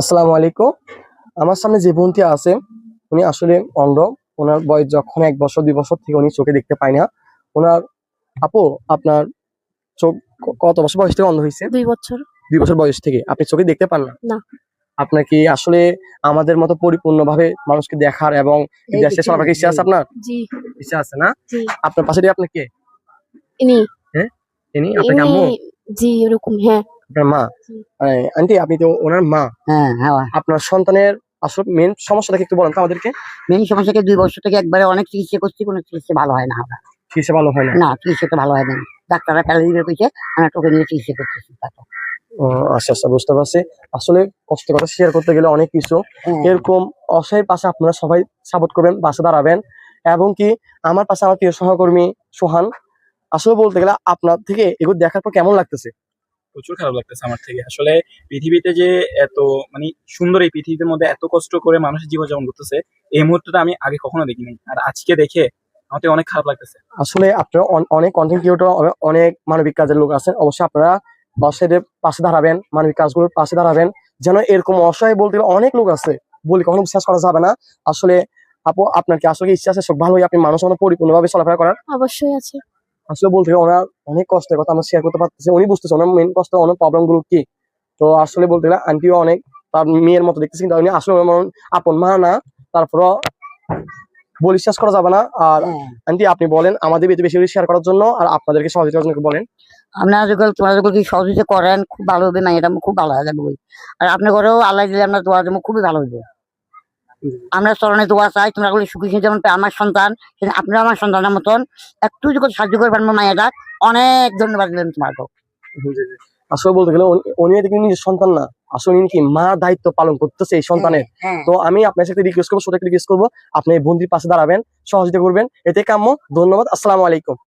আসসালামু আলাইকুম। আমার সামনে যে বোনটি আছে উনি আসলে অন্ধ। ওনার বয়স যখন ১ বছর ২ বছর থেকে উনি চোখে দেখতে পায় না। ওনার আপু আপনার চোখ কত বছর বয়স থেকে অন্ধ হইছে? ২ বছর। ২ বছর বয়স থেকে। আপনি চোখে দেখতে পান না? না। আপনার কি আসলে আমাদের মতো পরিপূর্ণভাবে মানুষকে দেখার এবং দেশে চলাফেরার ইচ্ছা আছে আপনার? জি, ইচ্ছা আছে না? জি। আপনার পাশে দিয়ে আপনার কে? ইনি, হ্যাঁ? ইনি আপনার কি ইনি আম্মু? জি, ওরকম হ্যাঁ। আপনার মা? জি। আন্টি আপনি তো ওনার মা। হ্যাঁ, হ্যাঁ। আপনার সন্তানের আসলে মেইন সমস্যাটা কি একটু বলেন তো আমাদেরকে? মেইন সমস্যাকে ২ বছর থেকে একবারে অনেক চিকিৎসা করছি, কোন চিকিৎসা ভালো হয় না আমরা। চিকিৎসা ভালো হয় না? না, চিকিৎসাটা ভালো হয় নাই। ডাক্তাররা প্যারালাইজ বের কইছে, আমরা টোকে নিয়ে চিকিৎসা করতেছি তাতো। ও আচ্ছা, আচ্ছা বুঝতে পারছি। আসলে কষ্টের কথা শেয়ার করতে গেলে অনেক কিছু। হ্যাঁ, এরকম অসহায় পাশে আপনারা সবাই সাপোর্ট করবেন, পাশে দাঁড়াবেন এবং কি আমার পাশে আমার প্রিয় সহকর্মী সোহান। আসলে বলতে গেলে আপনার থেকে এগুলো দেখার পর কেমন লাগতেছে? প্রচুর খারাপ লাগতেছে আমার থেকে। আসলে পৃথিবীতে যে এত মানে সুন্দর এই পৃথিবীর মধ্যে এত কষ্ট করে মানুষের জীবনযাপন করতেছে, এই মুহূর্তটা আমি আগে কখনো দেখিনি। আর আজকে দেখে আমাকে অনেক খারাপ লাগতেছে। আসলে আপনারা অনেক কনটেন্ট ক্রিয়েটর অনেক মানবিক কাজের লোক আছেন। অবশ্যই আপনারা অসহায়দের পাশে দাঁড়াবেন, মানবিক কাজগুলোর পাশে দাঁড়াবেন। যেন এরকম অসহায় বলতে গেলে অনেক লোক আছে। বলি কখনো বিশ্বাস করা যাবে না। আসলে আপু আপনার কি আসলে ইচ্ছা আছে সব ভালো হয়ে আপনি মানুষের মতো পরিপূর্ণভাবে চলাফেরা করার? অবশ্যই আছে। আসলে বলতে গেলে ওনার অনেক কষ্টের কথা আমরা শেয়ার করতে পারতেছি। উনি বুঝতেছে ওনার মেইন কষ্ট, ওনার প্রবলেম গুলো কি। তো আসলে বলতে গেলে আন্টিও অনেক তার মেয়ের মতো দেখতেছি, কিন্তু উনি আসলে ওনার মন আপন মা না। তারপরও বলে বিশ্বাস করা যাবে না। আর হ্যাঁ। আন্টি আপনি বলেন আমাদের বেশি বেশি শেয়ার করার জন্য আর আপনাদেরকে সহযোগিতা করার জন্য একটু বলেন। তোমরা যখন কি সহযোগিতা করেন খুব ভালো হবে, মাইয়াটা খুব ভালো হয়ে যাবে বই। আর আপনার ঘরেও আল্লাহ দিলে আমরা দোয়া দেবো, খুবই ভালো হইবে। আমরা চরণে দোয়া চাই, তোমরা গুলি সুখী যেমন আমার সন্তান, আপনারা আমার সন্তানের মতন একটু যদি সাহায্য করবেন আমার মাইয়াটা, অনেক ধন্যবাদ দিলেন তোমাকে। আসলে বলতে গেলে উনি দেখি নিজের সন্তান না, আসলে উনি কি মা দায়িত্ব পালন করতেছে এই সন্তানের। হ্যাঁ। তো আমি আপনার সাথে রিকোয়েস্ট করবো, ছোট একটা রিকোয়েস্ট করবো, আপনি এই বন্দির পাশে দাঁড়াবেন, সহযোগিতা করবেন, এতে কাম্য। ধন্যবাদ। আসসালামু আলাইকুম।